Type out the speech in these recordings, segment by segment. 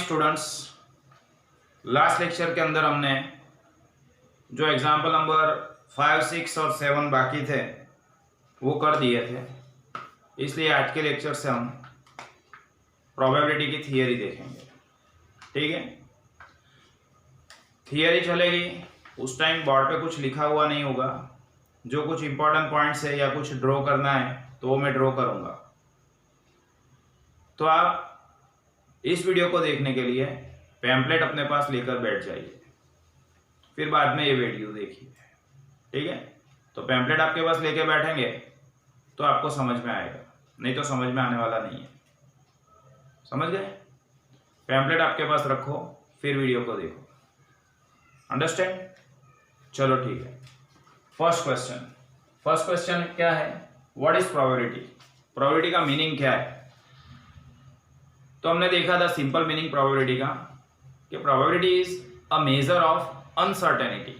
Students, last lecture के अंदर हमने जो एग्जाम्पल नंबर 5, 6 और 7 बाकी थे वो कर दिए थे। इसलिए आज के लेक्चर से हम प्रोबेबिलिटी की थियरी देखेंगे। ठीक है, थियरी चलेगी। उस टाइम बोर्ड पे कुछ लिखा हुआ नहीं होगा। जो कुछ इंपॉर्टेंट पॉइंट्स है या कुछ ड्रॉ करना है तो वो मैं ड्रॉ करूंगा। तो आप इस वीडियो को देखने के लिए पैम्पलेट अपने पास लेकर बैठ जाइए, फिर बाद में ये वीडियो देखिए। ठीक है, तो पैम्पलेट आपके पास लेके बैठेंगे तो आपको समझ में आएगा, नहीं तो समझ में आने वाला नहीं है। समझ गए? पैम्पलेट आपके पास रखो, फिर वीडियो को देखो। अंडरस्टैंड? चलो ठीक है। फर्स्ट क्वेश्चन क्या है? What is probability? प्रोबेबिलिटी का मीनिंग क्या है? तो हमने देखा था सिंपल मीनिंग प्रोबेबिलिटी का कि probability is a major of uncertainty.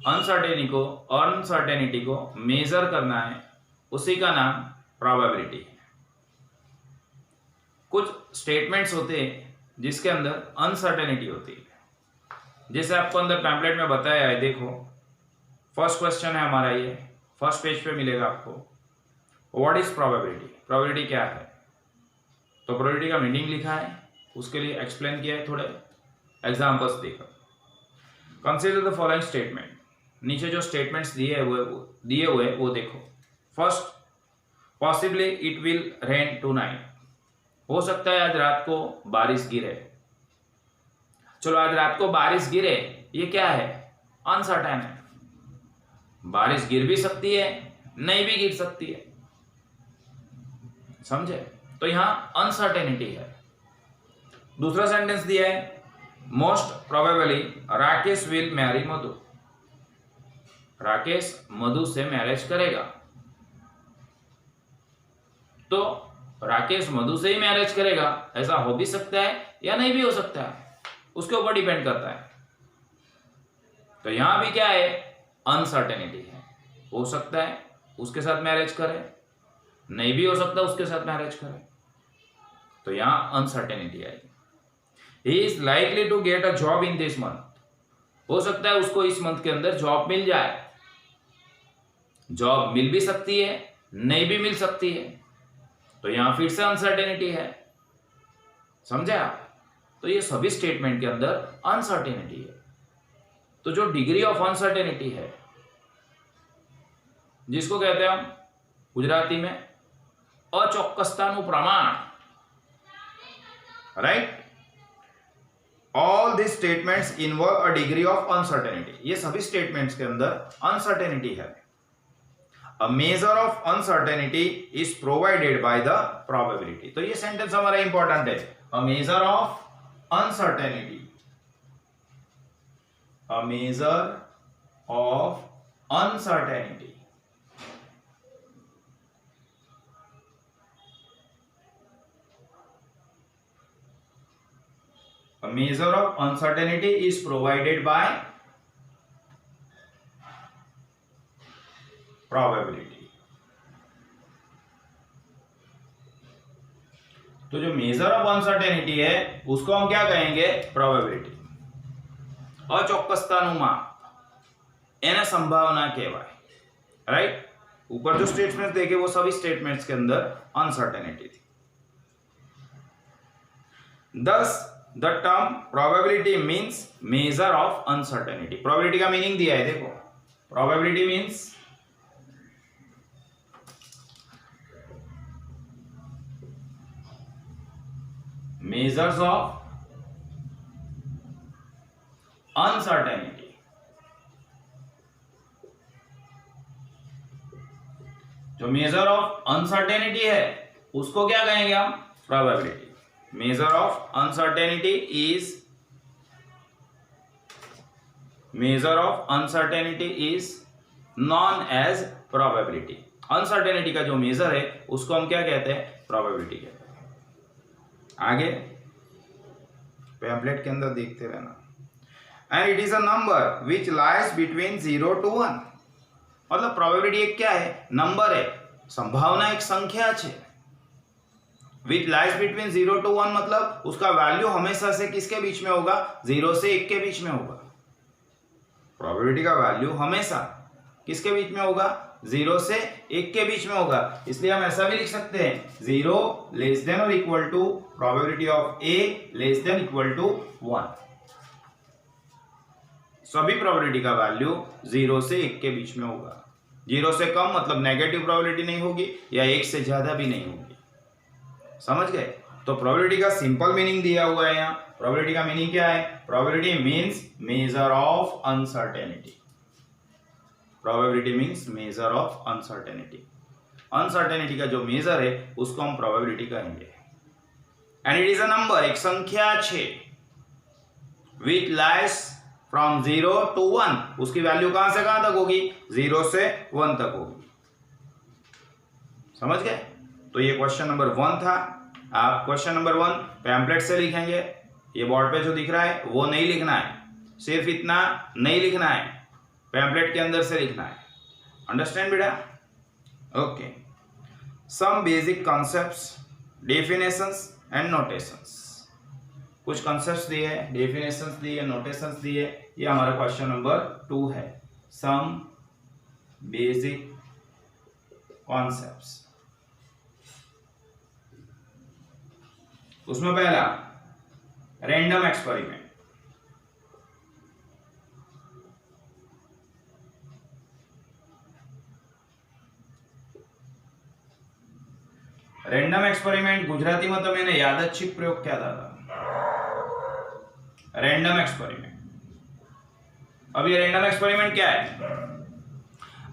Uncertainty को मेजर करना है, उसी का नाम प्रोबेबिलिटी है। कुछ स्टेटमेंट्स होते हैं जिसके अंदर अनसर्टेनिटी होती है, जैसे आपको अंदर पैम्पलेट में बताया है। देखो, फर्स्ट क्वेश्चन है हमारा, ये फर्स्ट पेज पे मिलेगा आपको। What is probability? प्रोबेबिलिटी क्या है? तो प्रोबेबिलिटी का मीनिंग लिखा है, उसके लिए एक्सप्लेन किया है, थोड़े एग्जांपल्स देखो। Consider the following statement. नीचे जो स्टेटमेंट्स दिए हुए वो देखो। First, possibly it will rain tonight. हो सकता है आज रात को बारिश गिरे। चलो, आज रात को बारिश गिरे, ये क्या है? अनसर्टेन है। बारिश गिर भी सकती है, नहीं भी गिर सकती है। समझे? तो यहां अनसर्टेनिटी है। दूसरा सेंटेंस दिया है, most probably Rakesh will marry Madhu. Rakesh Madhu से मैरिज करेगा। तो राकेश मधु से ही मैरिज करेगा, ऐसा हो भी सकता है या नहीं भी हो सकता है, उसके ऊपर डिपेंड करता है। तो यहां भी क्या है? अनसर्टेनिटी है। हो सकता है उसके साथ मैरिज करे, नहीं भी हो सकता उसके साथ मैरिज करे, तो यहां अनसर्टेनिटी आएगी। He is likely to get a job in this month. हो सकता है उसको इस मंथ के अंदर जॉब मिल जाए। जॉब मिल भी सकती है, नहीं भी मिल सकती है, तो यहां फिर से अनसर्टेनिटी है। समझे आप? तो ये सभी स्टेटमेंट के अंदर अनसर्टेनिटी है। तो जो डिग्री ऑफ अनसर्टेनिटी है, जिसको कहते हैं हम गुजराती में अचोक्कसताનું प्रमाण, right? All this statements involve a degree of uncertainty. ये सभी स्टेटमेंट्स के अंदर अनसर्टेनिटी है। A major of uncertainty is provided by the probability. तो ये सेंटेंस हमारा इंपॉर्टेंट है। A major of uncertainty, a measure of uncertainty is provided by probability। तो जो मेजर ऑफ अनसर्टेनिटी है उसको हम क्या कहेंगे? प्रोबेबिलिटी। अचोक्कसताનું માપ, એને संभावना કહેવાય, राइट? ऊपर जो स्टेटमेंट्स देखे वो सभी स्टेटमेंट्स के अंदर अनसर्टेनिटी थी। Thus the term probability means measure of uncertainty। Probability का मीनिंग दिया है, देखो। Probability means measures of uncertainty. जो मेजर ऑफ अनसर्टेनिटी है उसको क्या कहेंगे हम? Probability. Measure of uncertainty is known as probability. Uncertainty का जो मेजर है उसको हम क्या कहते हैं? प्रोबेबिलिटी कहते हैं। आगे पैम्पलेट के अंदर देखते रहना। And it is a number which lies between 0 to 1। मतलब प्रोबेबिलिटी एक क्या है? नंबर है, संभावना एक संख्या है। विच लाइज बिटवीन 0 to 1 मतलब उसका वैल्यू हमेशा से किसके बीच में होगा, 0 से 1 के बीच में होगा। प्रोबेबिलिटी का वैल्यू हमेशा किसके बीच में होगा, 0 से 1 के बीच में होगा। इसलिए हम ऐसा भी लिख सकते हैं 0 लेस देन और equal to probability of A less than equal to 1। सभी प्रोबेबिलिटी का वैल्यू 0 से 1 के बीच में होगा। 0 से कम मतलब नेगेटिव प्रोबेबिलिटी नहीं होगी या 1 से ज्यादा भी नहीं होगी। समझ गए? तो प्रोबेबिलिटी का सिंपल मीनिंग दिया हुआ है यहाँ। प्रोबेबिलिटी का मीनिंग क्या है? Probability means major of uncertainty. Probability means major of uncertainty. Uncertainty का जो मेजर है उसको हम प्रोबेबिलिटी कहेंगे। And it is a number, एक संख्या है विच लाइज फ्रॉम 0 to 1। उसकी वैल्यू कहां से कहां तक होगी, 0 से 1 तक होगी। समझ गए? तो ये क्वेश्चन नंबर 1 था। आप क्वेश्चन नंबर 1 पैम्पलेट से लिखेंगे। ये बोर्ड पे जो दिख रहा है वो नहीं लिखना है, सिर्फ इतना नहीं लिखना है, पैम्पलेट के अंदर से लिखना है। अंडरस्टैंड बेटा? Okay. Some basic concepts, definitions and notations. कुछ कॉन्सेप्ट्स दिए हैं, डेफिनेशंस दिए, नोटेशंस दिए। ये हमारा क्वेश्चन नंबर 2 है। Some basic concepts. उसमें पहला रैंडम एक्सपेरिमेंट। રેન્ડમ એક્સપેરિમેન્ટ ગુજરાતીમાં તમે એને યાદચ્છિક પ્રયોગ કહેતા હતા। Random experiment. अब ये रैंडम एक्सपेरिमेंट क्या है?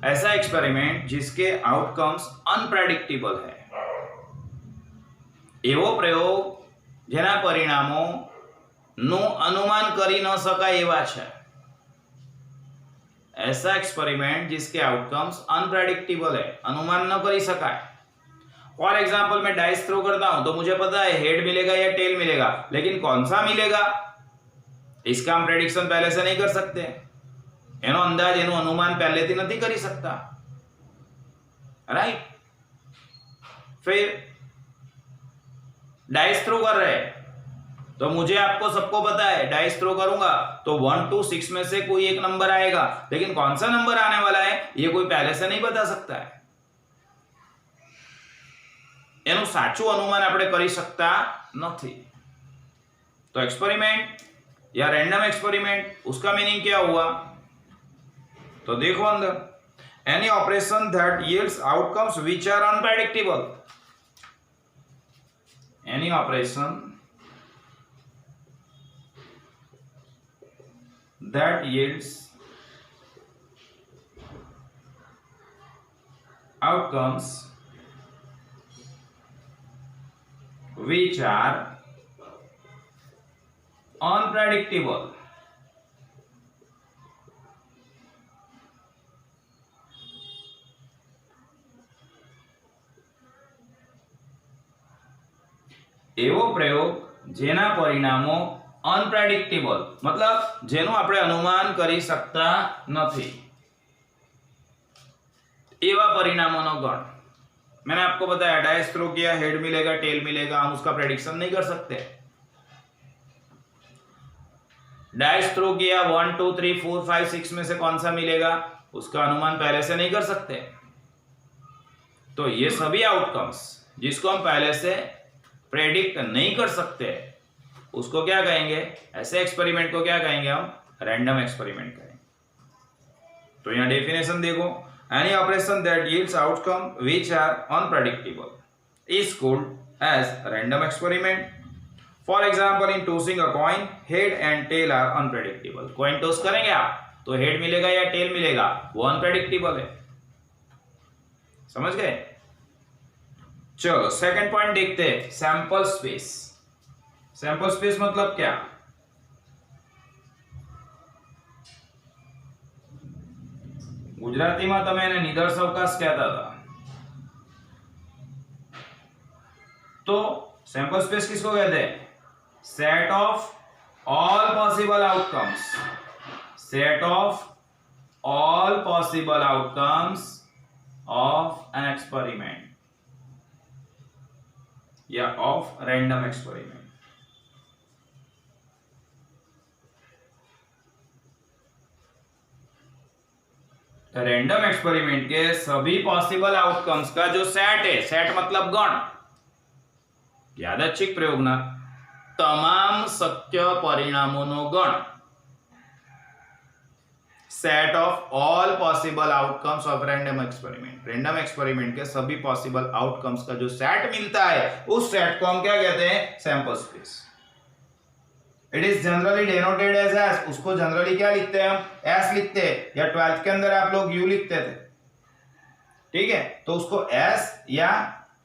ऐसा एक्सपेरिमेंट जिसके आउटकम्स अनप्रेडिक्टेबल है। एवो प्रयोग जेना परिणामों નું अनुमान करी न शकाय एवा छे। ऐसा एक्सपेरिमेंट जिसके आउटकम्स अनप्रेडिक्टेबल है, अनुमान न करी सकाय। फॉर एग्जाम्पल मैं डाइस थ्रो करता हूं तो मुझे पता है हेड मिलेगा या टेल मिलेगा, लेकिन कौन सा मिलेगा इसका हम प्रेडिक्शन पहले से नहीं कर सकते। एनो अंदाज, एनो अनुमान पहले से नहीं करी सकता। राइट? फिर डाइस थ्रो कर रहे हैं तो मुझे आपको सबको पता है डाइस थ्रो करूंगा तो 1 to 6 में से कोई एक नंबर आएगा, लेकिन कौन सा नंबर आने वाला है ये कोई पहले से नहीं बता सकता है। एनु साचू अनुमान આપણે કરી શકતા નથી। तो एक्सपेरिमेंट या रैंडम एक्सपेरिमेंट, उसका मीनिंग क्या हुआ? तो देखो अंदर, any operation that yields outcomes which are unpredictable. Any operation that yields outcomes which are unpredictable। एवो प्रयोग जेना परिणामों अनप्रेडिक्टेबल मतलब जेनु આપણે अनुमान કરી શકતા નથી, एवा परिणामों गण। मैंने आपको बताया डाइस थ्रो किया, हेड मिलेगा, टेल मिलेगा, हम उसका प्रेडिक्शन नहीं कर सकते। डाइस थ्रो किया 1 2 3 4 5 6 में से कौन सा मिलेगा उसका अनुमान पहले से नहीं कर सकते। तो ये सभी आउटकम्स जिसको हम पहले से प्रेडिक्ट नहीं कर सकते उसको क्या कहेंगे? ऐसे एक्सपेरिमेंट को क्या कहेंगे हम? रैंडम एक्सपेरिमेंट कहेंगे। तो यहाँ डेफिनेशन देखो, any operation that yields outcome which are unpredictable is called as random experiment. For example in tossing a coin, head and tail are unpredictable. Coin toss करेंगे आप तो हेड मिलेगा या टेल मिलेगा, वो अनप्रेडिक्टेबल है। समझ गए? चलो सेकंड पॉइंट देखते हैं, सैंपल स्पेस। सैंपल स्पेस मतलब क्या? गुजराती में तमे एने निदर्शवकाश कहता था। तो सैंपल स्पेस किसको कहते हैं? Set of all possible outcomes. Set of all possible outcomes of an experiment. या of random experiment. Random experiment के सभी पॉसिबल आउटकम्स का जो सेट है, सेट मतलब गण, यादच्छिक प्रयोगना તમામ શક્ય પરિણામોનો ગણ, set of all possible outcomes of random experiment. Random experiment के सभी पॉसिबल आउटकम्स का जो सेट मिलता है उस सेट को हम क्या कहते हैं? Sample space. It is generally denoted as S. उसको जनरली क्या लिखते हैं हम? एस लिखते हैं, या 12th के अंदर आप लोग यू लिखते थे, ठीक है? तो उसको एस या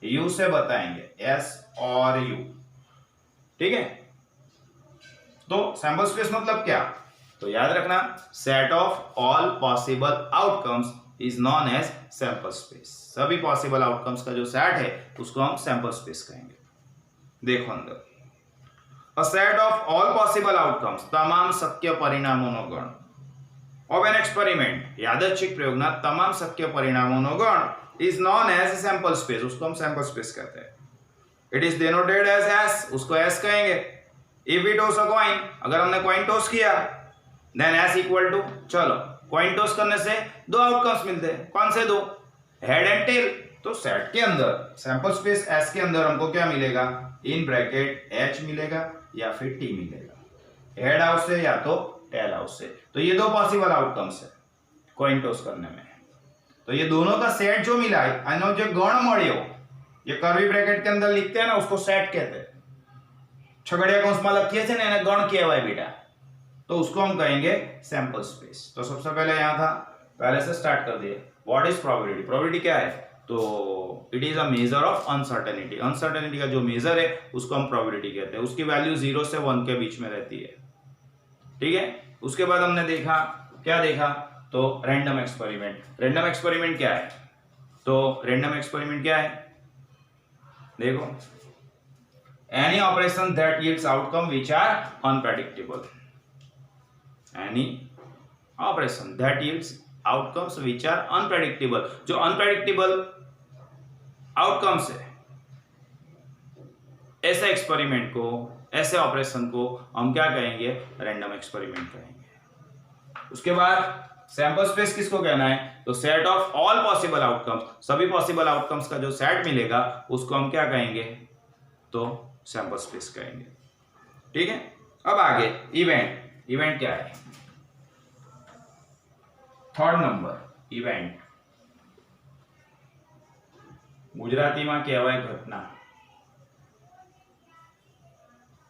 यू से बताएंगे, एस और यू, ठीक है? तो सैंपल स्पेस मतलब क्या? तो याद रखना, set of all possible outcomes is known as sample space. सभी पॉसिबल आउटकम्स का जो सेट है उसको हम सैंपल स्पेस कहेंगे। देखो अंदर, a set of all possible outcomes, તમામ શક્ય પરિણામોનો ગણ, ऑफ एन एक्सपेरिमेंट, यादच्छिक प्रयोगना તમામ શક્ય પરિણામોનો ગણ, is known as sample space. उसको हम सैंपल स्पेस कहते हैं। It is denoted as S. उसको एस कहेंगे। If we toss a coin, अगर हमने कॉइन टॉस किया, देन एस इक्वल टू, चलो कॉइन टॉस करने से दो आउटकम्स मिलते हैं। कौन से दो? Head and tell. तो सेट के अंदर सैंपल स्पेस एस के अंदर हमको क्या मिलेगा? इन ब्रैकेट एच मिलेगा या फिर टी मिलेगा, हेड हाउस से या तो टेल हाउस से। तो ये दो पॉसिबल आउटकम्स है कॉइन टॉस करने में। तो ये दोनों का सेट जो मिला है, आनो जो गण मळ्यो, ये कर्ली ब्रैकेट के अंदर लिखते हैं ना, उसको सेट कहते हैं। छगड़िया कौंस में लखीए छे ने एने गण कहेवाय बेटा, तो उसको हम कहेंगे सैंपल स्पेस। तो सबसे पहले यहां था, पहले से स्टार्ट कर दिए। What is probability? प्रोबेबिलिटी क्या है? तो it is a major of uncertainty. Uncertainty का जो मेजर है उसको हम प्रोबेबिलिटी कहते हैं। उसकी वैल्यू 0 से 1 के बीच में रहती है, ठीक है? उसके बाद हमने देखा, क्या देखा? तो रैंडम एक्सपेरिमेंट। रैंडम एक्सपेरिमेंट क्या है? तो रैंडम एक्सपेरिमेंट क्या है? देखो, any operation that yields outcome which are unpredictable. Any operation that yields outcomes which are unpredictable. जो अनप्रेडिक्टेबल आउटकम्स है, ऐसे एक्सपेरिमेंट को, ऐसे ऑपरेशन को हम क्या कहेंगे? रैंडम एक्सपेरिमेंट कहेंगे। उसके बाद सैंपल स्पेस किसको कहना है? तो set of all possible outcomes, सभी पॉसिबल आउटकम्स का जो सेट मिलेगा उसको हम क्या कहेंगे? तो सैंपल स्पेस कहेंगे, ठीक है? अब आगे इवेंट। इवेंट क्या है? Third number, event. गुजराती में कहेवाय घटना।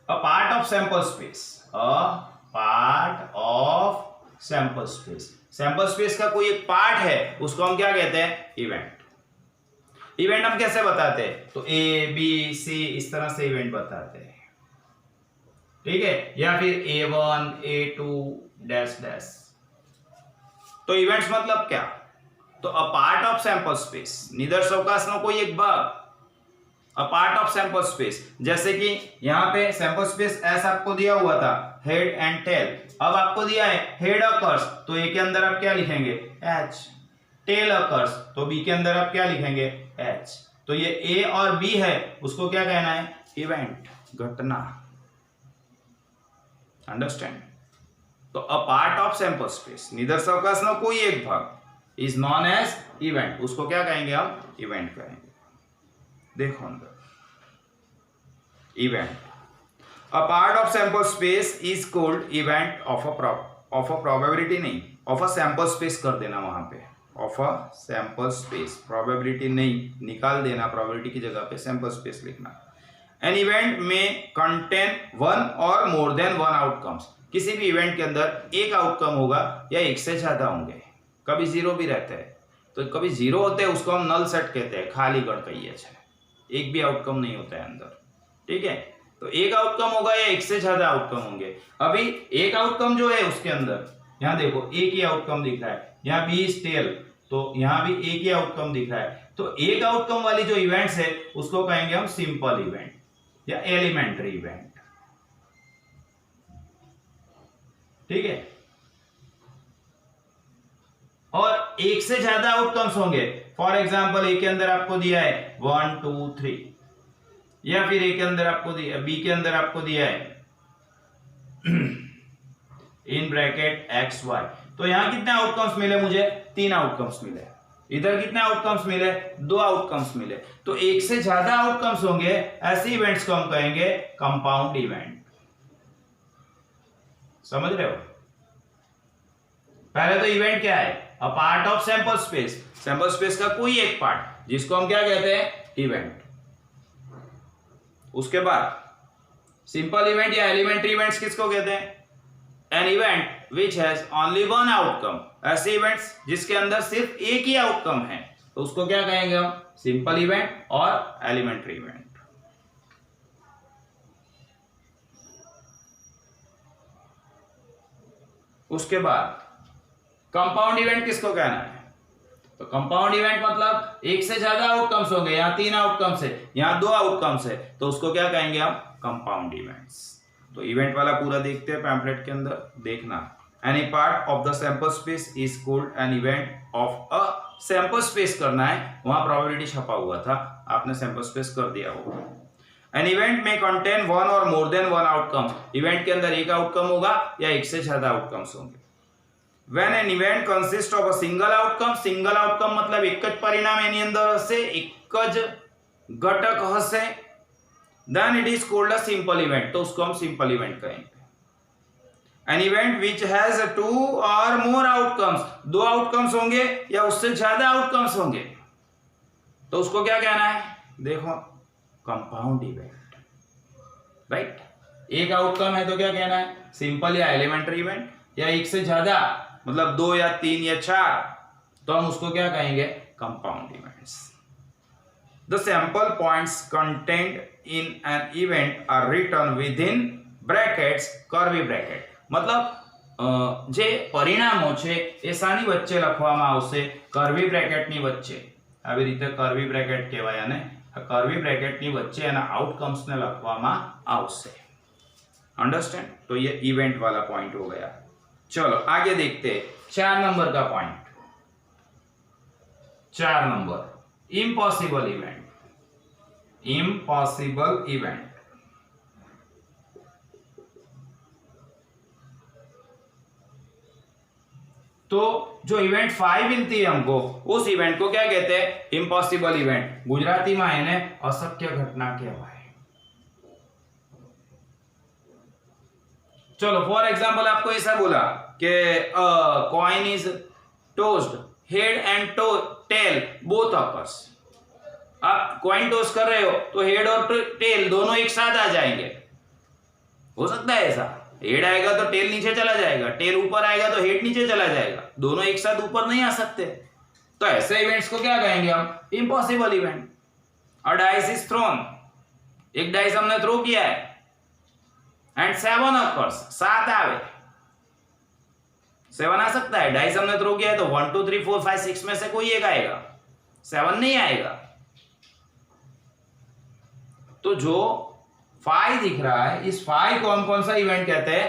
अ part of sample space. A part of sample space. Sample space का कोई एक पार्ट है, उसको हम क्या कहते हैं? इवेंट। इवेंट हम कैसे बताते हैं? तो ए बी सी इस तरह से इवेंट बताते हैं, ठीक है? या फिर A1 A2 डैश डैश। तो इवेंट्स मतलब क्या? तो a part of sample space, निदर्शकाशનો कोई एक भाग, a part of sample space. जैसे कि यहां पे सैंपल स्पेस एस आपको दिया हुआ था, हेड एंड टेल। अब आपको दिया है हेड अकर्स, तो ए के अंदर आप क्या लिखेंगे? एच। टेल अकर्स, तो बी के अंदर आप क्या लिखेंगे? एच। तो ये ए और बी है, उसको क्या कहना है? इवेंट, घटना। अंडरस्टैंड? तो a part of sample space, निदर्शकाशનો कोई एक भाग इज नॉन एज इवेंट। उसको क्या कहेंगे हम? इवेंट कहेंगे। देखो अंदर, event, a part of sample space is called event of a probability, नहीं, ऑफ अ सैंपल स्पेस कर देना वहां पे, of a sample space, probability नहीं, निकाल देना, प्रोबेबिलिटी की जगह पे सैंपल स्पेस लिखना। एन इवेंट में कंटेन वन और मोर देन वन आउटकम्स। किसी भी इवेंट के अंदर एक आउटकम होगा या एक से ज्यादा होंगे, कभी जीरो भी रहता है। तो कभी जीरो होते हैं, उसको हम नल सेट कहते हैं, खाली गण कहिए छे, एक भी आउटकम नहीं होता है अंदर, ठीक है? तो एक आउटकम होगा या एक से ज्यादा आउटकम होंगे। अभी एक आउटकम जो है उसके अंदर, यहाँ देखो एक ही आउटकम दिख रहा है, यहाँ बी इज टेल, तो यहाँ भी एक ही आउटकम दिख रहा है। तो एक आउटकम वाली जो इवेंट्स है उसको कहेंगे हम सिंपल इवेंट या एलिमेंट्री इवेंट, ठीक है? और एक से ज्यादा आउटकम्स होंगे। फॉर एग्जांपल ए के अंदर आपको दिया है 1 2 3, या फिर ए के अंदर आपको दिया, बी के अंदर आपको दिया है इन ब्रैकेट एक्स वाई। तो यहां कितने आउटकम्स मिले मुझे? 3 आउटकम्स मिले। इधर कितने आउटकम्स मिले? 2 आउटकम्स मिले। तो एक से ज्यादा आउटकम्स होंगे, ऐसे इवेंट्स को हम कहेंगे कंपाउंड इवेंट। समझ रहे हो? पहले तो इवेंट क्या है? अ part of sample space, sample space का कोई एक पार्ट, जिसको हम क्या कहते हैं? इवेंट। उसके बाद सिंपल इवेंट या एलिमेंट्री इवेंट्स किसको कहते हैं? An event which has only one outcome, ऐसे इवेंट्स जिसके अंदर सिर्फ एक ही आउटकम है, तो उसको क्या कहेंगे हम? सिंपल इवेंट और एलिमेंट्री इवेंट। उसके बाद कंपाउंड इवेंट किसको कहना है? तो कंपाउंड इवेंट मतलब एक से ज्यादा आउटकम्स होंगे, यहां 3 आउटकम्स है, यहां 2 आउटकम्स है, तो उसको क्या कहेंगे हम? Compound events. तो इवेंट वाला पूरा देखते हैं पैम्फलेट के अंदर, देखना। Any part of the sample space is called an event of a sample space करना है, वहां प्रोबेबिलिटी छपा हुआ था, आपने सैंपल स्पेस कर दिया होगा। एन इवेंट में कंटेन वन और more than one outcome, event के अंदर एक आउटकम होगा या एक से ज्यादा आउटकम्स होंगे। When an event consists of a single outcome, single outcome मतलब एक જ પરિણામ એની અંદર હશે, એક જ ઘટક હશે, then it is called a simple event, तो उसको हम simple event कहेंगे। An event which has 2 or more outcomes, 2 outcomes होंगे या उससे ज्यादा outcomes होंगे, तो उसको क्या कहना है? देखो, compound event, राइट? एक आउटकम है तो क्या कहना है? सिंपल या एलिमेंट्री इवेंट, या एक से ज्यादा मतलब 2 या 3 या 4, तो हम उसको क्या कहेंगे? Compound events. The sample points content in an event are written with in brackets, curvy bracket, मतलब जे परिणामो छे ए सानी वच्चे लखवामां आवशे? कर्वी ब्रेकेटनी वच्चे। આવી રીતે कर्वी ब्रेकेट કહેવાય, અને આ कर्वी ब्रेकेटनी वच्चे એના આઉટકમ્સને લખવામાં આવશે। अंडरस्टैंड? तो ये इवेंट वाला पॉइंट हो गया। चलो आगे देखते हैं 4 नंबर का point. 4 number, impossible event. Impossible event तो जो इवेंट 5 मिलती है हमको, उस इवेंट को क्या कहते हैं? Impossible event. गुजराती में એને અશક્ય घटना કહેવાય। चलो फॉर एग्जाम्पल आपको ऐसा बोला कि coin is tossed, head and tail both occurs. आप कॉइन टोस कर रहे हो तो हेड और टेल दोनों एक साथ आ जाएंगे। हो सकता है ऐसा, हेड आएगा तो टेल नीचे चला जाएगा, टेल ऊपर आएगा तो हेड नीचे चला जाएगा, दोनों एक साथ ऊपर नहीं आ सकते। तो ऐसे इवेंट्स को क्या कहेंगे हम? Impossible event. A dice is throne, एक डाइस हमने थ्रो किया है, एंड 7 ऑकर्स, 7 आवे, 7 आ सकता है। डाइस हमने थ्रो किया है तो 1 2 3 4 5 6 में से कोई एक आएगा, 7 नहीं आएगा। तो जो 5 दिख रहा है, इस 5 को हम कौन सा इवेंट कहते हैं?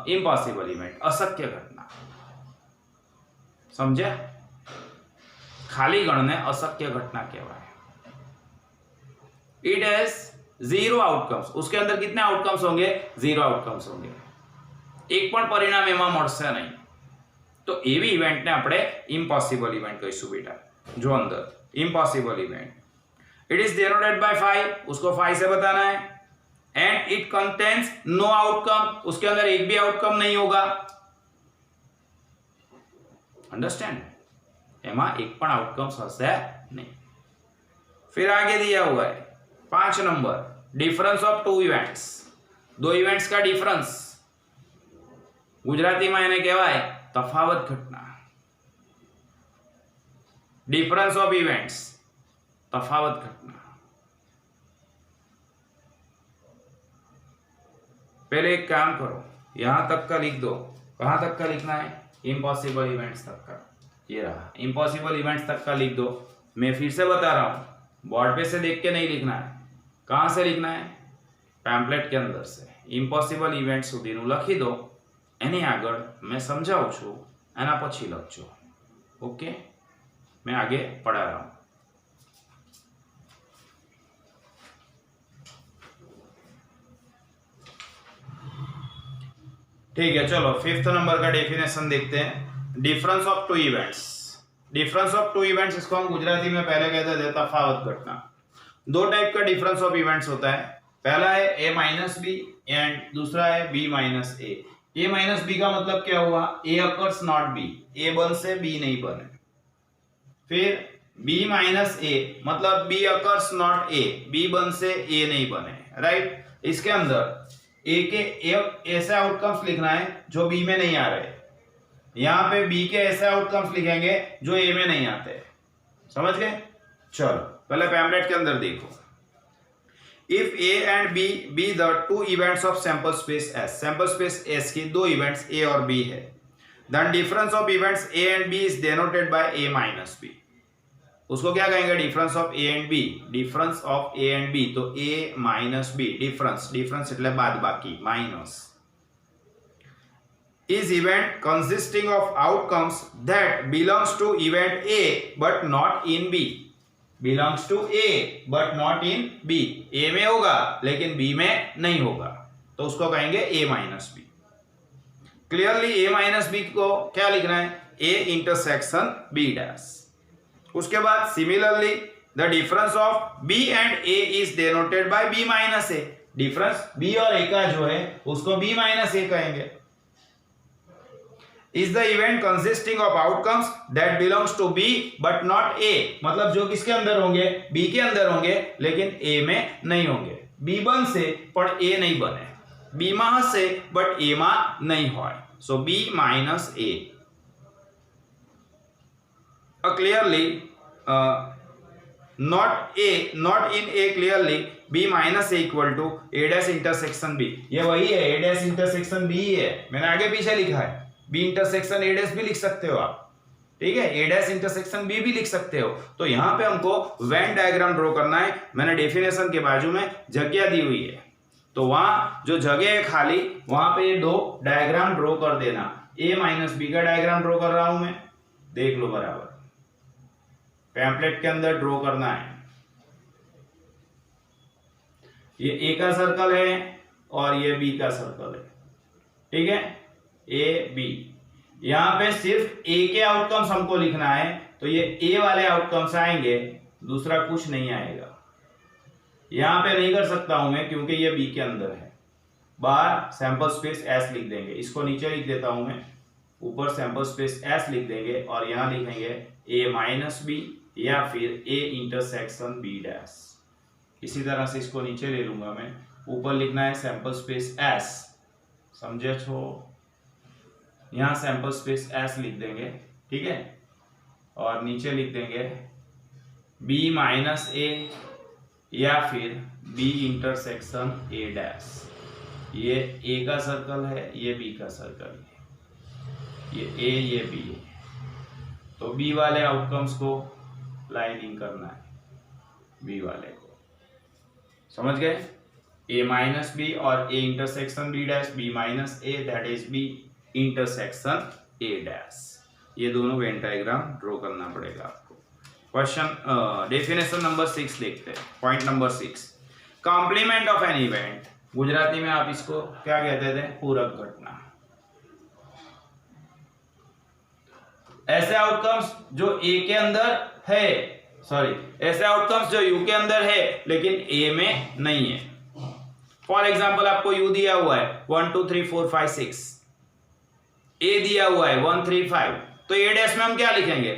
इम्पॉसिबल इवेंट, अशक्य घटना। समझे? खाली गणने अशक्य घटना कहवाय। इट हैज 0 आउटकम्स, उसके अंदर कितने आउटकम्स होंगे? 0 आउटकम्स होंगे, एक पण परिणाम एमां मळशे नहीं। तो एवी इवेंट ने आपणे इम्पॉसिबल इवेंट कहीशुं बेटा। जो अंदर impossible event, it is denoted bye 5, उसको 5 से बताना है। And it contains know outcome, उसके अंदर एक भी आउटकम नहीं होगा। अंडरस्टैंड? एमां एक पण आउटकम्स हशे नहीं। फिर आगे दिया हुआ है 5 number, difference of 2 events. 2 events का डिफरेंस, गुजराती में એને કહેવાય તફાવત ઘટના। डिफरेंस ऑफ इवेंट्स, तफावत घटना। पहले एक काम करो, यहां तक का लिख दो। कहां तक का लिखना है? इम्पॉसिबल इवेंट्स तक का। ये रहा, इम्पॉसिबल इवेंट्स तक का लिख दो। मैं फिर से बता रहा हूं, बोर्ड पे से देख के नहीं लिखना है। कहां से लिखना है? पैम्पलेट के अंदर से। इम्पॉसिबल इवेंट सुधीનું લખી દો, એની આગળ मैं समझाऊं છું, એના પછી લખજો। ओके, मैं आगे पढ़ा रहा हूं। ठीक है, चलो 5th नंबर का डेफिनेशन देखते हैं। Difference of two events. Difference of two events, इसको हम गुजराती में पहले कहते थे तफावत घटना। दो टाइप का डिफरेंस ऑफ इवेंट्स होता है। पहला है a माइनस बी एंड दूसरा है b minus A. a minus B का मतलब क्या हुआ? a occurs not b, a बन से b नहीं बने। फिर b माइनस ए मतलब b occurs not a, b बन से a नहीं बने, राइट। इसके अंदर a के ऐसे आउटकम्स लिखना है जो b में नहीं आ रहे, यहाँ पे b के ऐसे आउटकम्स लिखेंगे जो a में नहीं आते। समझ गए? चलो पहले पैम्पलेट के अंदर देखो। If a and b be the two events of sample space S, sample space S की दो इवेंट्स a और b है, then difference of events a and b is denoted by a minus b। उसको क्या कहेंगे? Difference of a and b। Difference of a and b तो a minus b, difference, difference એટલે बाद बाकी, minus. is event consisting of outcomes that belongs to event A but not in B, belongs to A but not in B, A में होगा लेकिन B में नहीं होगा, तो उसको कहेंगे A minus B। Clearly A minus B को क्या लिखना है? A intersection B dash. उसके बाद similarly the difference of B and A is denoted bye B minus A। Difference B और A का जो है उसको B माइनस A कहेंगे। is the event consisting of outcomes that belongs to B but not A, मतलब जो किसके अंदर होंगे? B के अंदर होंगे लेकिन A में नहीं होंगे। B बन से पर A नहीं बने, B माह से बट A माह नहीं होए, so B minus A। clearly not in A clearly B minus A equal to A dash intersection B। ये वही है, A dash intersection B है, मैंने आगे पीछे लिखा है। B इंटरसेक्शन A डैश भी लिख सकते हो आप, ठीक है, A डैश इंटरसेक्शन B भी लिख सकते हो। तो यहाँ पे हमको वेन डायग्राम ड्रॉ करना है। मैंने डेफिनेशन के बाजू में जगह दी हुई है, तो वहां जो जगह है खाली, वहां पे ये दो डायग्राम ड्रॉ कर देना। A माइनस B का डायग्राम ड्रॉ कर रहा हूं मैं, देख लो बराबर, पैम्पलेट के अंदर ड्रॉ करना है। ये A का सर्कल है और ये B का सर्कल है, ठीक है, A B। यहां पे सिर्फ A के आउटकम्स हमको लिखना है, तो ये A वाले आउटकम्स आएंगे, दूसरा कुछ नहीं आएगा। यहां पे नहीं कर सकता हूं मैं क्योंकि ये B के अंदर है। बाहर सैंपल स्पेस S लिख देंगे, इसको नीचे लिख देता हूं मैं, ऊपर सैंपल स्पेस S लिख देंगे और यहां लिखेंगे A माइनस B या फिर A इंटरसेक्शन B डैश। इसी तरह से इसको नीचे ले लूंगा मैं, ऊपर लिखना है सैंपल स्पेस S, समझे छो? यहां सैंपल स्पेस S लिख देंगे, ठीक है, और नीचे लिख देंगे B माइनस A या फिर B इंटरसेक्शन A डैश। ये A का सर्कल है, ये B का सर्कल है, ये A ये B है, तो B वाले आउटकम्स को लाइनिंग करना है, B वाले को, समझ गए? A माइनस B और A intersection B dash, B minus A that is B intersection A dash. ये दोनों वेन डायग्राम ड्रॉ करना पड़ेगा आपको। क्वेश्चन डेफिनेशन नंबर 6 देखते हैं। Point number 6, complement of an event, Gujarati में आप इसको क्या कहते थे? पूरक घटना। ऐसे आउटकम्स जो A के अंदर है, सॉरी, ऐसे आउटकम्स जो U के अंदर है लेकिन A में नहीं है। फॉर एग्जाम्पल आपको U दिया हुआ है 1 2 3 4 5 6, A दिया हुआ है 1 3 5, तो A डैश में हम क्या लिखेंगे?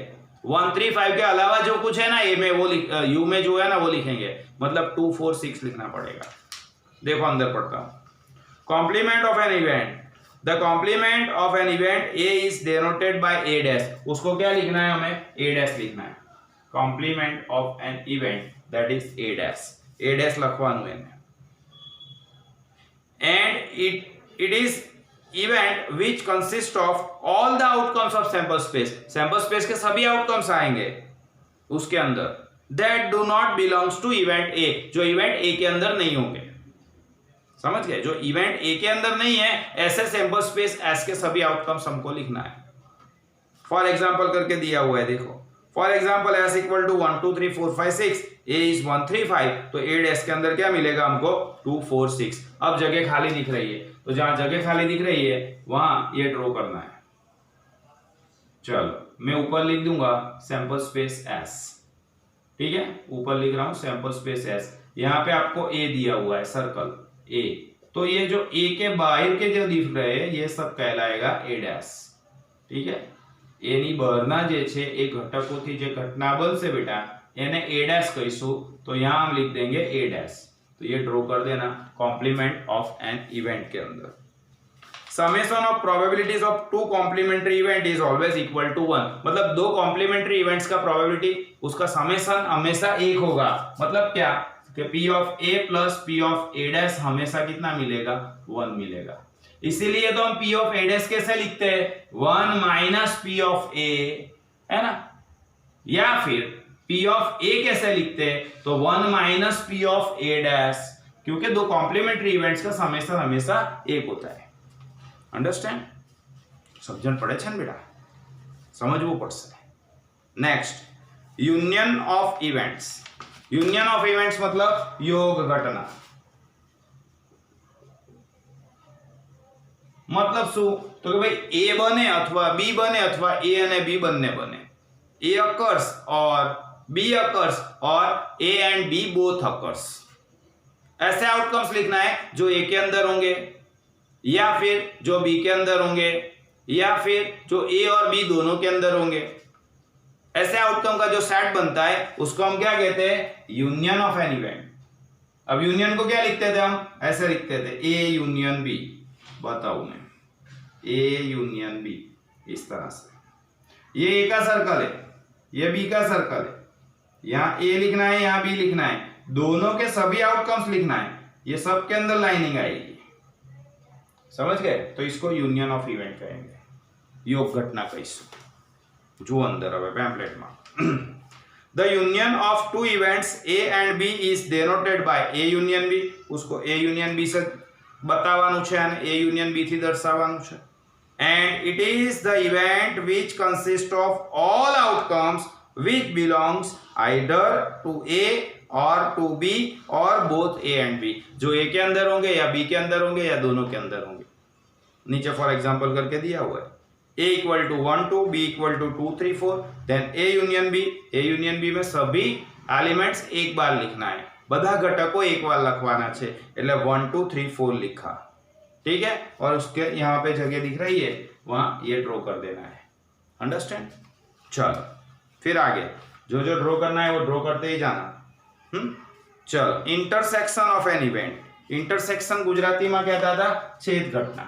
1 3 5 के अलावा जो कुछ है ना A में, वो U में जो है ना वो लिखेंगे, मतलब 2 4 6 लिखना पड़ेगा। देखो अंदर पढ़ता हूं। Complement of an event, the complement of an event A is denoted by A dash. उसको क्या लिखना है? हमें A डैश लिखना है। Complement of an event that is A dash, A dash લખવાનું है, and it is event which consists of all the outcomes of sample space, sample space के सभी outcomes आएंगे उसके अंदर, that do not belongs to event A, जो event A के अंदर नहीं होंगे। समझ गए? जो event A के अंदर नहीं है, ऐसे sample space S के सभी outcomes हमको लिखना है। फॉर एग्जाम्पल करके दिया हुआ है, देखो, for example S equal to 1 2 3 4 5 6, A is 1 3 5, तो A डैश के अंदर क्या मिलेगा हमको? 2 4 6। अब जगह खाली दिख रही है तो जहां जगह खाली दिख रही है वहां ये ड्रॉ करना है। चलो मैं ऊपर लिख दूंगा सैंपल स्पेस एस, ठीक है, ऊपर लिख रहा हूं सैंपल स्पेस एस। यहाँ पे आपको ए दिया हुआ है सर्कल ए, तो ये जो ए के बाहर के जो दिख रहे हैं ये सब कहलाएगा ए डैश, ठीक है। એની બહારના જે છે એ ઘટકોથી જે ઘટના બનશે બેટા એને a ડैश કહીશું, तो यहाँ हम लिख देंगे a डैश। तो ये ड्रॉ कर देना कॉम्प्लीमेंट ऑफ एन इवेंट के अंदर। Summation of probabilities of two complementary event is always equal to 1, मतलब दो कॉम्प्लीमेंट्री इवेंट्स का प्रोबेबिलिटी उसका समेशन हमेशा एक होगा। मतलब क्या कि p of a plus p of a dash हमेशा कितना मिलेगा 1 मिलेगा। इसीलिए तो हम p ऑफ a डैश कैसे लिखते हैं 1 माइनस p ऑफ a, है ना, या फिर p ऑफ a कैसे लिखते हैं तो 1 minus p of a dash, क्योंकि दो कॉम्प्लीमेंट्री इवेंट्स का समेशन हमेशा एक होता है। अंडरस्टैंड? समझन पड़े छे ने बेटा, समझवू पड़શે। Next union of events. Union of events मतलब योग घटना। मतलब शू तो कि भाई ए बने अथवा बी बने अथवा ए અને बी બંને बने, ए occurs और बी occurs और A and B both occurs। ऐसे आउटकम्स लिखना है जो ए के अंदर होंगे या फिर जो बी के अंदर होंगे या फिर जो ए और बी दोनों के अंदर होंगे। ऐसे आउटकम का जो सेट बनता है उसको हम क्या कहते हैं यूनियन ऑफ एन इवेंट। अब यूनियन को क्या लिखते थे हम, ऐसे लिखते थे ए यूनियन बी। बताऊं मैं ए यूनियन बी इस तरह से। ये ए का सर्कल है, ये बी का सर्कल है, यहाँ ए लिखना है यहाँ बी लिखना है, दोनों के सभी आउटकम्स लिखना है, ये सब के अंदर लाइनिंग आएगी। समझ गए? तो इसको यूनियन ऑफ इवेंट कहेंगे, योग घटना कहीशुं। जो अंदर हवे पैम्पलेट में the union of two events A and B is denoted by A union B. उसको ए यूनियन बी से बतावानुं छे અને ए यूनियन बी थी दर्शाववानुं छे। And it is the event which consist of all outcomes which belongs either to A or to B or both A and B, जो A के अंदर होंगे या बी के अंदर होंगे या दोनों के अंदर होंगे। नीचे फॉर एग्जांपल करके दिया हुआ है a equal to 1 2, b equal to 2 3 4, then a union b। a union b में सभी एलिमेंट्स एक बार लिखना है, બધા घटकों एक बार લખવાના છે, એટલે 1 2 3 4 लिखा, ठीक है। और उसके यहाँ पे जगह दिख रही है वहां ये ड्रॉ कर देना है। अंडरस्टैंड? चलो फिर आगे जो जो ड्रॉ करना है वो ड्रॉ करते ही जाना। चलो intersection of an event. Intersection Gujarati में कहता था छेद घटना।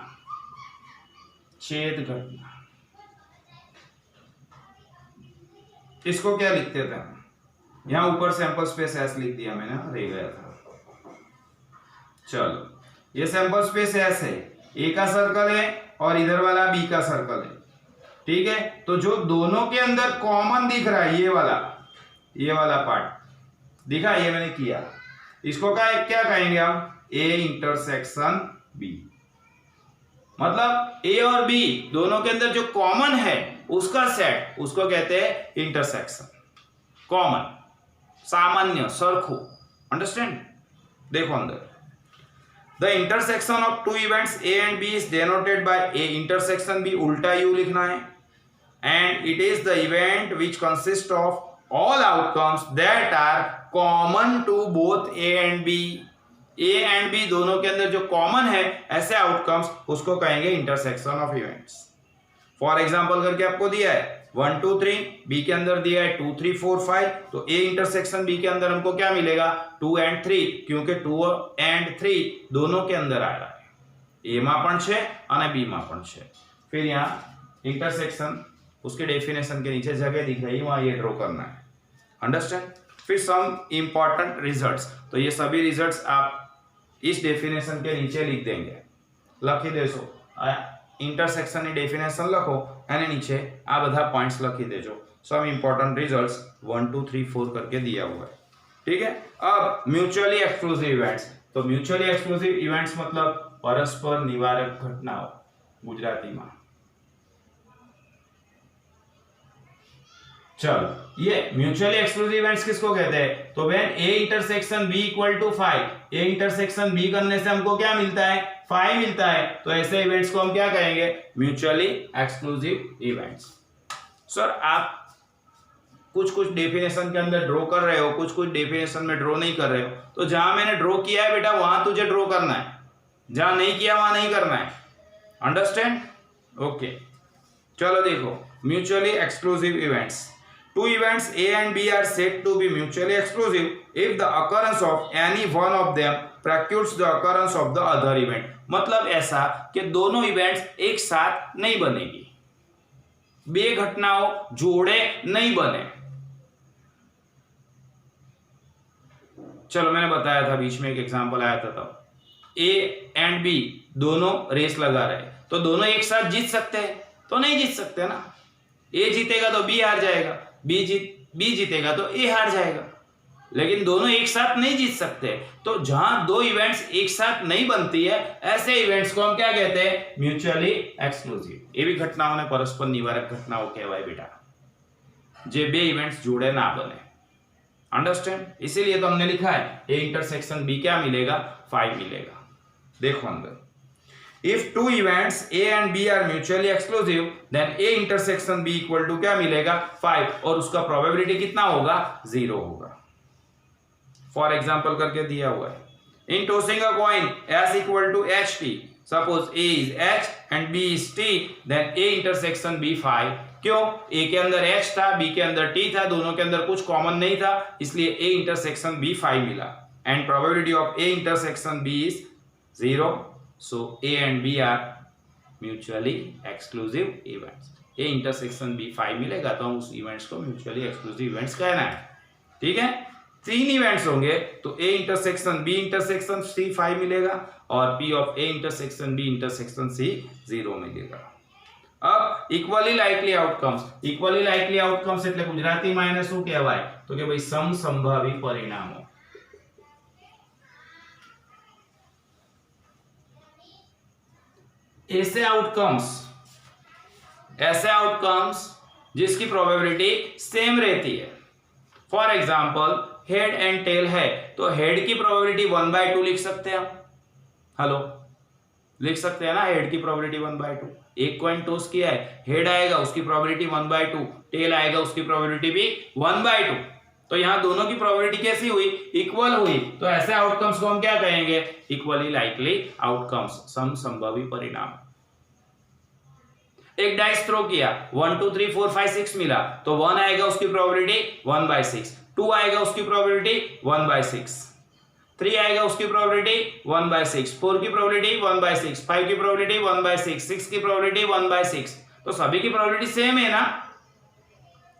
छेद घटना इसको क्या लिखते थे हम, यहाँ ऊपर सैंपल स्पेस एस लिख दिया मैंने, रह गया था। चलो ये सैंपल स्पेस एस है, ए का सर्कल है और इधर वाला बी का सर्कल है, ठीक है। तो जो दोनों के अंदर कॉमन दिख रहा है ये वाला पार्ट दिखा, ये मैंने किया, इसको क्या कहेंगे हम ए इंटरसेक्शन बी। मतलब ए और बी दोनों के अंदर जो कॉमन है उसका सेट, उसको कहते हैं इंटरसेक्शन। कॉमन सामान्य सरखू। अंडरस्टैंड? देखो अंदर the intersection of two events A and B is denoted by A intersection B, उल्टा यू लिखना है। And it is the event which consist of all outcomes that are common to both A and B. A and B दोनों के अंदर जो common है ऐसे outcomes उसको कहेंगे intersection of events. For example करके आपको दिया है 1 2 3, बी के अंदर दिया है 2 3 4 5, तो ए इंटरसेक्शन बी के अंदर हमको क्या मिलेगा 2 एंड 3, क्योंकि 2 एंड 3 दोनों के अंदर आ रहा है, ए में पण छे और बी में पण छे। फिर यहाँ इंटरसेक्शन उसके डेफिनेशन के नीचे जगह दिख रही है वहां ये ड्रॉ करना है। अंडरस्टैंड? फिर सम इंपॉर्टेंट रिजल्ट्स, तो ये सभी रिजल्ट्स आप इस डेफिनेशन के नीचे लिख देंगे, लखी देशो। इंटरसेक्शन की डेफिनेशन लखो અને नीचे आ બધા पॉइंट्स लखी देजो। सम इंपॉर्टेंट रिजल्ट्स 1 2 3 4 करके दिया हुआ है, ठीक है। अब म्यूचुअली एक्सक्लूसिव इवेंट्स, तो म्यूचुअली एक्सक्लूसिव इवेंट्स मतलब परस्पर निवारक घटनाओं गुजराती में। चलो ये म्यूचुअली एक्सक्लूसिव इवेंट्स किसको कहते हैं? तो when A intersection B equal to 5, A intersection B करने से हमको क्या मिलता है? 5 मिलता है। तो ऐसे इवेंट्स को हम क्या कहेंगे? Mutually exclusive events. सर आप कुछ डेफिनेशन के अंदर ड्रॉ कर रहे हो, कुछ डेफिनेशन में ड्रॉ नहीं कर रहे हो, तो जहां मैंने ड्रॉ किया है बेटा वहां तुझे ड्रॉ करना है, जहां नहीं किया वहां नहीं करना है। अंडरस्टैंड? ओके, चलो देखो mutually exclusive events. Two events A and B are said to be mutually exclusive if the occurrence of any one of them precludes the occurrence of the other event। मतलब ऐसा कि दोनों events एक साथ नहीं बनेगी, बे घटनाओं जोड़े नहीं बने। चलो मैंने बताया था, बीच में एक एग्जांपल आया था, तब A एंड B दोनों रेस लगा रहे, तो दोनों एक साथ जीत सकते हैं? तो नहीं जीत सकते ना। A जीतेगा तो B हार जाएगा, बी जीतेगा तो ए हार जाएगा, लेकिन दोनों एक साथ नहीं जीत सकते। तो जहां दो इवेंट्स एक साथ नहीं बनती है, ऐसे इवेंट्स को हम क्या कहते हैं? Mutually exclusive. ये भी घटनाओं ने परस्पर निवारक घटनाओं कहवाय बेटा, जे बे इवेंट्स जुड़े ना बने। अंडरस्टैंड? इसीलिए तो हमने लिखा है ए इंटरसेक्शन बी क्या मिलेगा? 5 मिलेगा। देखो अंदर, If two events A and B are mutually exclusive, then A intersection B equal to क्या मिलेगा? 5, और उसका probability कितना होगा? 0 होगा। फॉर एग्जाम्पल करके दिया हुआ है, in tossing a coin S equal to HT, suppose A is H and B is T, then A intersection B 5। क्यों? A के अंदर H था, B के अंदर T था, दोनों के अंदर कुछ कॉमन नहीं था, इसलिए A intersection B 5 मिला, and probability of A intersection B is 0। So A and B are mutually exclusive events। A intersection B 5 मिलेगा तो हम उस इवेंट्स को म्यूचुअली एक्सक्लूसिव इवेंट्स कहना है। ठीक है, 3 इवेंट्स होंगे तो A intersection B intersection C 5 मिलेगा और P of A intersection B intersection C 0 मिलेगा। अब equally likely outcomes, equally likely outcomes એટલે ગુજરાતીમાં એને શું કહેવાય? તો કે ભાઈ સમસંભાવી પરિણામો। ऐसे आउटकम्स जिसकी प्रोबेबिलिटी सेम रहती है। For example head and tail है, तो हेड की प्रोबेबिलिटी 1/2 लिख सकते हैं हम। हेलो, लिख सकते हैं ना हेड की प्रोबेबिलिटी 1/2। एक कॉइन टॉस किया है, हेड आएगा उसकी प्रोबेबिलिटी 1/2, टेल आएगा उसकी प्रोबेबिलिटी भी 1/2। तो यहां दोनों की प्रोबेबिलिटी कैसी हुई? इक्वल हुई। तो ऐसे आउटकम्स को हम क्या कहेंगे? इक्वली लाइकली आउटकम्स, समसंभावी परिणाम। एक डाइस थ्रो किया, 1 2 3 4 5 6 मिला, तो 1 आएगा उसकी प्रोबेबिलिटी 1/6, 2 आएगा उसकी प्रोबेबिलिटी 1/6, 3 आएगा उसकी प्रोबेबिलिटी 1/6, 4 की प्रोबेबिलिटी 1/6, 5 की प्रोबेबिलिटी 1/6, 6 की प्रोबेबिलिटी 1/6। तो सभी की प्रोबेबिलिटी सेम है ना,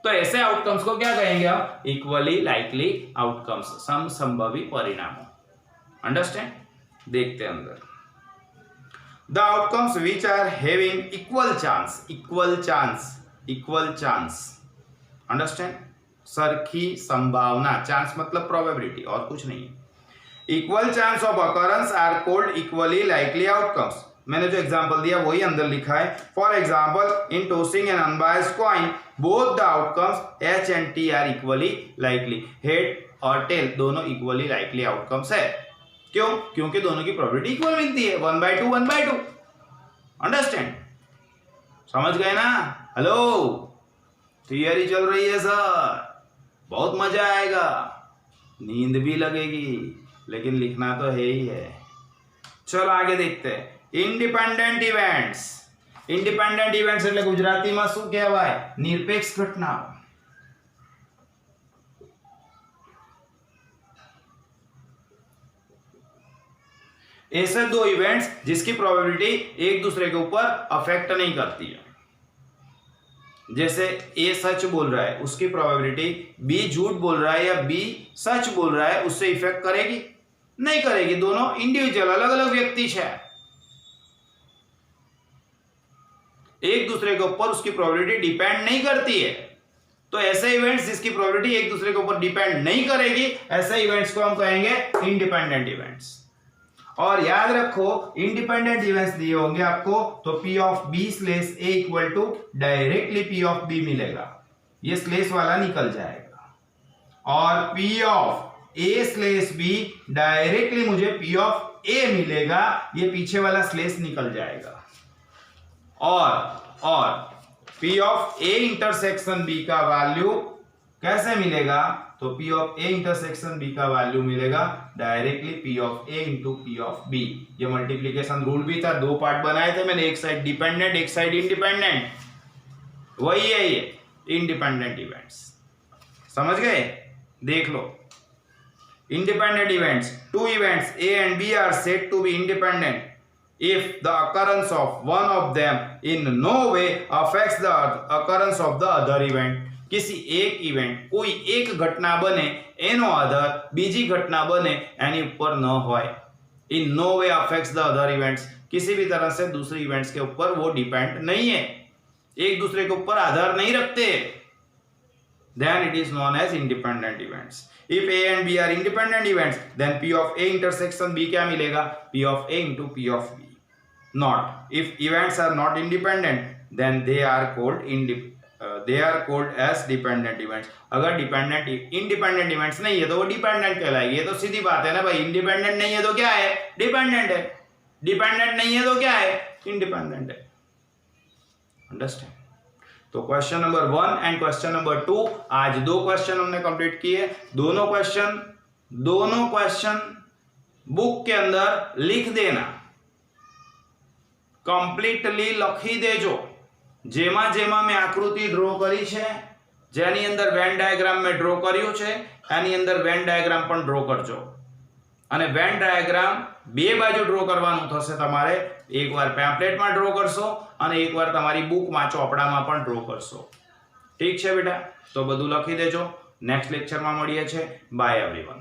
तो ऐसे आउटकम्स को क्या कहेंगे हम? इक्वली लाइकली आउटकम्स, समसंभावी परिणामों। अंडरस्टैंड? देखते हैं अंदर, the outcomes which are having equal chance. Understand? सरखी संभावना, चांस मतलब प्रोबेबिलिटी और कुछ नहीं। Equal chance of occurrence are called equally likely outcomes. मैंने जो एग्जांपल दिया वही अंदर लिखा है। For example in tossing an unbiased coin both the outcomes H and T are equally likely. Head और टेल दोनों इक्वली लाइकली आउटकम्स है। क्यों? क्योंकि दोनों की प्रोबेबिलिटी इक्वल मिलती है, 1/2 1/2। अंडरस्टैंड? समझ गए ना? हेलो, थियरी चल रही है सर, बहुत मजा आएगा, नींद भी लगेगी, लेकिन लिखना तो है ही है। चलो आगे देखते हैं। इंडिपेंडेंट इवेंट्स એટલે ગુજરાતીમાં શું કહેવાય? નિરપેક્ષ ઘટનાઓ। ऐसे दो इवेंट्स जिसकी प्रोबेबिलिटी एक दूसरे के ऊपर अफेक्ट नहीं करती है। जैसे ए सच बोल रहा है, उसकी प्रोबेबिलिटी बी झूठ बोल रहा है या बी सच बोल रहा है उससे इफेक्ट करेगी? नहीं करेगी। दोनों इंडिविजुअल अलग अलग व्यक्ति है, एक दूसरे के ऊपर उसकी प्रोबेबिलिटी डिपेंड नहीं करती है। तो ऐसे इवेंट्स जिसकी प्रोबेबिलिटी एक दूसरे के ऊपर डिपेंड नहीं करेगी, ऐसे इवेंट्स को हम कहेंगे इंडिपेंडेंट इवेंट्स। और याद रखो, इंडिपेंडेंट इवेंट्स दिए होंगे आपको तो P of B slash A equal to directly P of B मिलेगा। ये स्लेश वाला निकल जाएगा, और P of A slash B directly मुझे पी ऑफ ए मिलेगा, ये पीछे वाला स्लेश निकल जाएगा। और P of A intersection B का वैल्यू कैसे मिलेगा, तो P of A intersection B का वैल्यू मिलेगा directly P of A into P of B. ये मल्टीप्लीकेशन रूल भी था, दो पार्ट बनाए थे मैंने, एक साइड डिपेंडेंट एक साइड इंडिपेंडेंट, वही है ये इंडिपेंडेंट इवेंट्स। समझ गए? देख लो, independent events, two events A and B are said to be independent if the occurrence of one of them in no way affects the occurrence of the other event. किसी एक event, कोई एक घटना बने एनो आधार बीजी घटना बने एनी ऊपर न होय, in no way affects the other events, किसी भी तरह से दूसरे इवेंट्स के ऊपर वो डिपेंड नहीं है, एक दूसरे के ऊपर आधार नहीं रखते, then it is known as independent events. If A and B are independent events, then P of A intersection B क्या मिलेगा, P of A into P of B. Not. If events are not independent, then they are called as dependent events. अगर independent events नहीं है तो वो dependent कहलाएगी। ये तो सीधी बात है ना भाई, independent नहीं है तो क्या है, dependent है, dependent नहीं है तो क्या है, independent है। Understand? तो question number 1 and question number 2, आज दो क्वेश्चन हमने कंप्लीट किए। दोनों क्वेश्चन बुक के अंदर लिख देना, कम्प्लीटली लखी देजो। जेमा जेमा मैं आकृति ड्रॉ करी छे, जेनी अंदर वेन डायग्राम में ड्रॉ कर्યું છે એની અંદર વેન ડાયાગ્રામ પણ ડ્રો કરજો। અને વેન ડાયાગ્રામ બે બાજુ ડ્રો કરવાનું થશે તમારે, એકવાર પેમ્પલેટમાં ડ્રો કરશો અને એકવાર તમારી બુકમાં ચોપડામાં પણ ડ્રો કરશો। ઠીક છે બેટા, તો બધું લખી દેજો। નેક્સ્ટ લેક્ચરમાં મળીએ છે। By everyone.